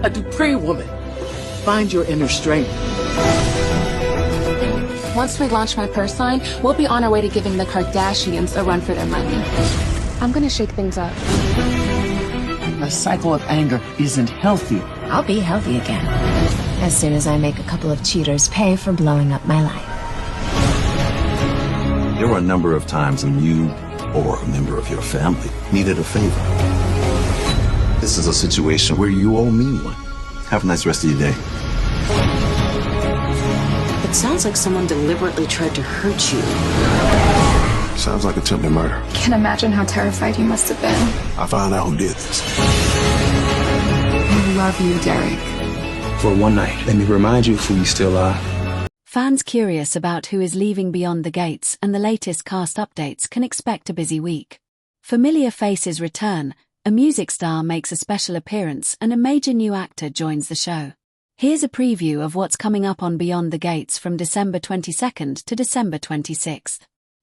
a Dupree woman. Find your inner strength. Once we launch my purse line, we'll be on our way to giving the Kardashians a run for their money. I'm gonna shake things up. A cycle of anger isn't healthy. I'll be healthy again as soon as I make a couple of cheaters pay for blowing up my life. There were a number of times when you or a member of your family needed a favor. This is a situation where you owe me one. Have a nice rest of your day. It sounds like someone deliberately tried to hurt you. Sounds like attempted murder. Can't imagine how terrified you must have been. I found out who did this. I love you, Derek. For one night, let me remind you who you still are. Fans curious about who is leaving Beyond the Gates and the latest cast updates can expect a busy week. Familiar faces return, a music star makes a special appearance and a major new actor joins the show. Here's a preview of what's coming up on Beyond the Gates from December 22nd to December 26th.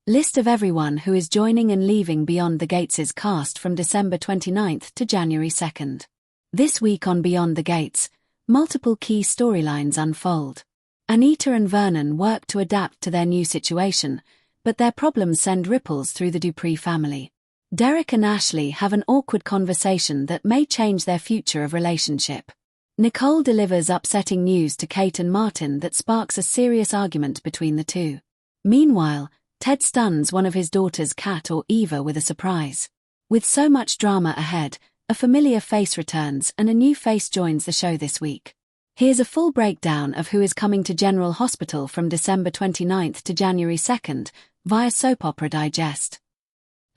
List of everyone who is joining and leaving Beyond the Gates' cast from December 29th to January 2nd. This week on Beyond the Gates, multiple key storylines unfold. Anita and Vernon work to adapt to their new situation, but their problems send ripples through the Dupree family. Derek and Ashley have an awkward conversation that may change their future of relationship. Nicole delivers upsetting news to Kate and Martin that sparks a serious argument between the two. Meanwhile, Ted stuns one of his daughters, Kat or Eva, with a surprise. With so much drama ahead, a familiar face returns and a new face joins the show this week. Here's a full breakdown of who is coming to General Hospital from December 29th to January 2nd via Soap Opera Digest.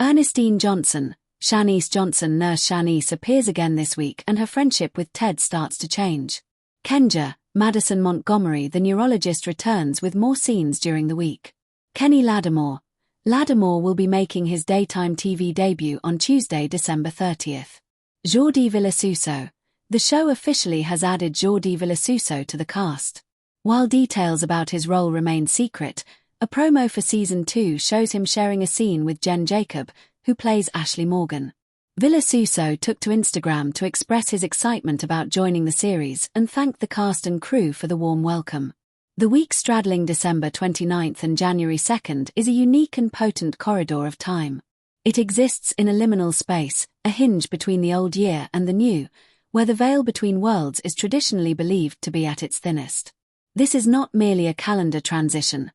Ernestine Johnson, Shanice Johnson. Nurse Shanice appears again this week and her friendship with Ted starts to change. Kenja, Madison Montgomery, the neurologist, returns with more scenes during the week. Kenny Lattimore. Lattimore will be making his daytime TV debut on Tuesday, December 30th. Jordi Villasuso. The show officially has added Jordi Villasuso to the cast. While details about his role remain secret, a promo for Season 2 shows him sharing a scene with Jen Jacob, who plays Ashley Morgan. Villasuso took to Instagram to express his excitement about joining the series and thank the cast and crew for the warm welcome. The week straddling December 29th and January 2nd is a unique and potent corridor of time. It exists in a liminal space, a hinge between the old year and the new, where the veil between worlds is traditionally believed to be at its thinnest. This is not merely a calendar transition.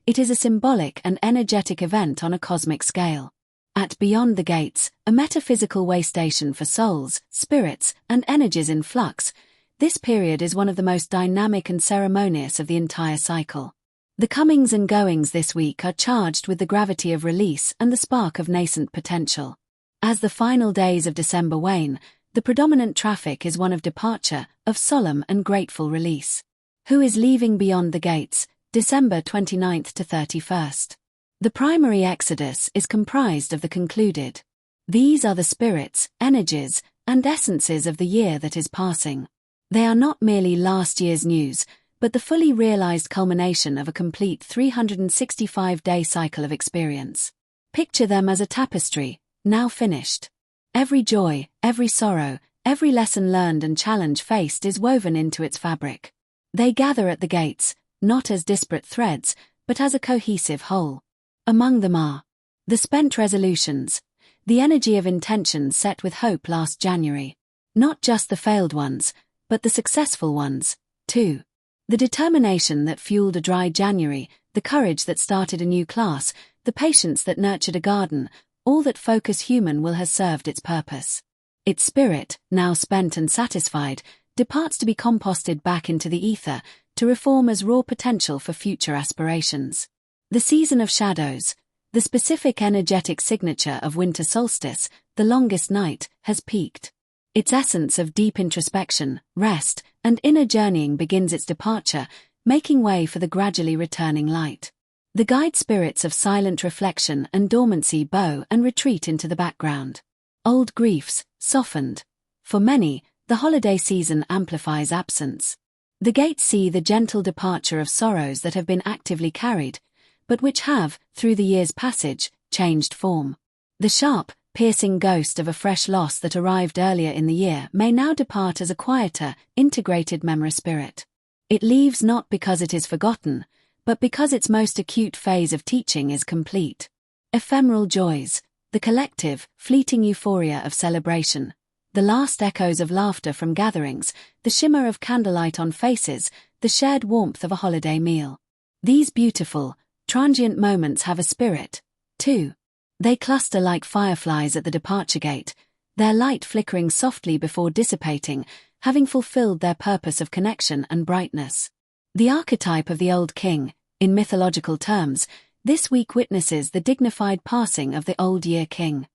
It is a symbolic and energetic event on a cosmic scale. At Beyond the Gates, a metaphysical way station for souls, spirits, and energies in flux, this period is one of the most dynamic and ceremonious of the entire cycle. The comings and goings this week are charged with the gravity of release and the spark of nascent potential. As the final days of December wane, the predominant traffic is one of departure, of solemn and grateful release. Who is leaving Beyond the Gates, December 29th to 31st? The primary exodus is comprised of the concluded. These are the spirits, energies, and essences of the year that is passing. They are not merely last year's news, but the fully realized culmination of a complete 365-day cycle of experience. Picture them as a tapestry, now finished. Every joy, every sorrow, every lesson learned and challenge faced is woven into its fabric. They gather at the gates, not as disparate threads, but as a cohesive whole. Among them are the spent resolutions, the energy of intentions set with hope last January. Not just the failed ones, but the successful ones, too. The determination that fueled a dry January, the courage that started a new class, the patience that nurtured a garden, all that Focus Human will has served its purpose. Its spirit, now spent and satisfied, departs to be composted back into the ether, to reform as raw potential for future aspirations. The season of shadows, the specific energetic signature of winter solstice, the longest night, has peaked. Its essence of deep introspection, rest, and inner journeying begins its departure, making way for the gradually returning light. The guide spirits of silent reflection and dormancy bow and retreat into the background. Old griefs, softened. For many, the holiday season amplifies absence. The gates see the gentle departure of sorrows that have been actively carried, but which have, through the year's passage, changed form. The sharp, piercing ghost of a fresh loss that arrived earlier in the year may now depart as a quieter, integrated memory spirit. It leaves not because it is forgotten, but because its most acute phase of teaching is complete. Ephemeral joys, the collective, fleeting euphoria of celebration, the last echoes of laughter from gatherings, the shimmer of candlelight on faces, the shared warmth of a holiday meal. These beautiful, transient moments have a spirit, too. They cluster like fireflies at the departure gate, their light flickering softly before dissipating, having fulfilled their purpose of connection and brightness. The archetype of the old king, in mythological terms, this week witnesses the dignified passing of the old year king.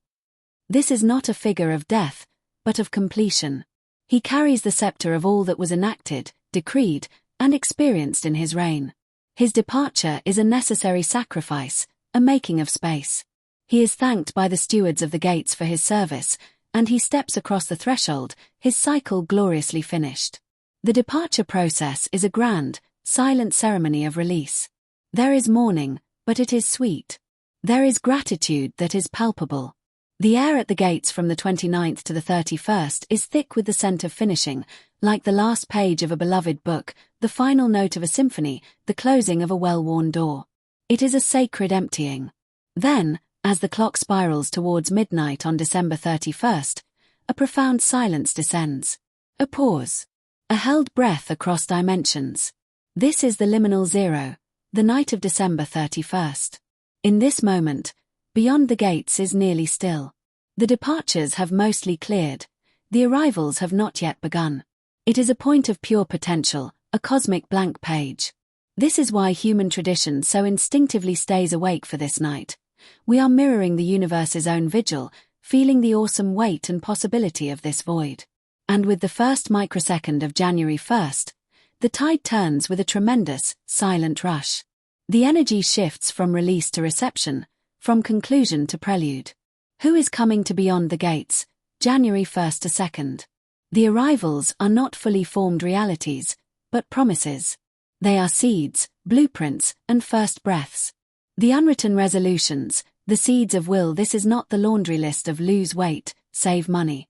This is not a figure of death, but of completion. He carries the scepter of all that was enacted, decreed, and experienced in his reign. His departure is a necessary sacrifice, a making of space. He is thanked by the stewards of the gates for his service, and he steps across the threshold, his cycle gloriously finished. The departure process is a grand, silent ceremony of release. There is mourning, but it is sweet. There is gratitude that is palpable. The air at the gates from the 29th to the 31st is thick with the scent of finishing, like the last page of a beloved book, the final note of a symphony, the closing of a well-worn door. It is a sacred emptying. Then, as the clock spirals towards midnight on December 31st, a profound silence descends. A pause. A held breath across dimensions. This is the liminal zero, the night of December 31st. In this moment, beyond the gates is nearly still. The departures have mostly cleared. The arrivals have not yet begun. It is a point of pure potential, a cosmic blank page. This is why human tradition so instinctively stays awake for this night. We are mirroring the universe's own vigil, feeling the awesome weight and possibility of this void. And with the first microsecond of January 1st, the tide turns with a tremendous, silent rush. The energy shifts from release to reception, from conclusion to prelude. Who is coming to beyond the gates, January 1st to 2nd? The arrivals are not fully formed realities, but promises. They are seeds, blueprints, and first breaths. The unwritten resolutions, the seeds of will. This is not the laundry list of lose weight, save money.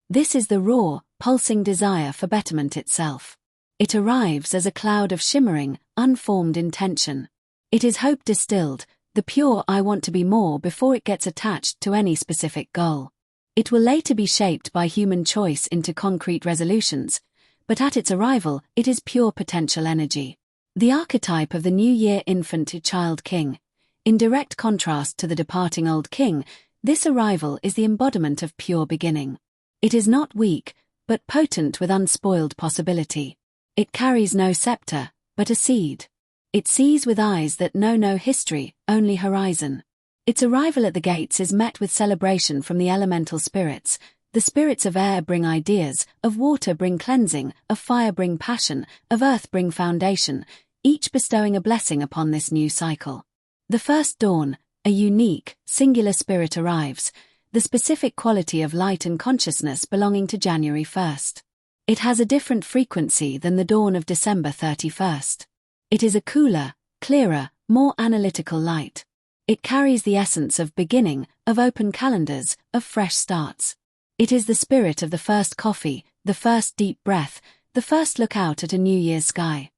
This is the raw, pulsing desire for betterment itself. It arrives as a cloud of shimmering, unformed intention. It is hope distilled, the pure I want to be more before it gets attached to any specific goal. It will later be shaped by human choice into concrete resolutions, but at its arrival, it is pure potential energy. The archetype of the new year infant to child king. In direct contrast to the departing old king, this arrival is the embodiment of pure beginning. It is not weak, but potent with unspoiled possibility. It carries no scepter, but a seed. It sees with eyes that know no history, only horizon. Its arrival at the gates is met with celebration from the elemental spirits. The spirits of air bring ideas, of water bring cleansing, of fire bring passion, of earth bring foundation, each bestowing a blessing upon this new cycle. The first dawn, a unique, singular spirit arrives, the specific quality of light and consciousness belonging to January 1st. It has a different frequency than the dawn of December 31st. It is a cooler, clearer, more analytical light. It carries the essence of beginning, of open calendars, of fresh starts. It is the spirit of the first coffee, the first deep breath, the first look out at a new year's sky.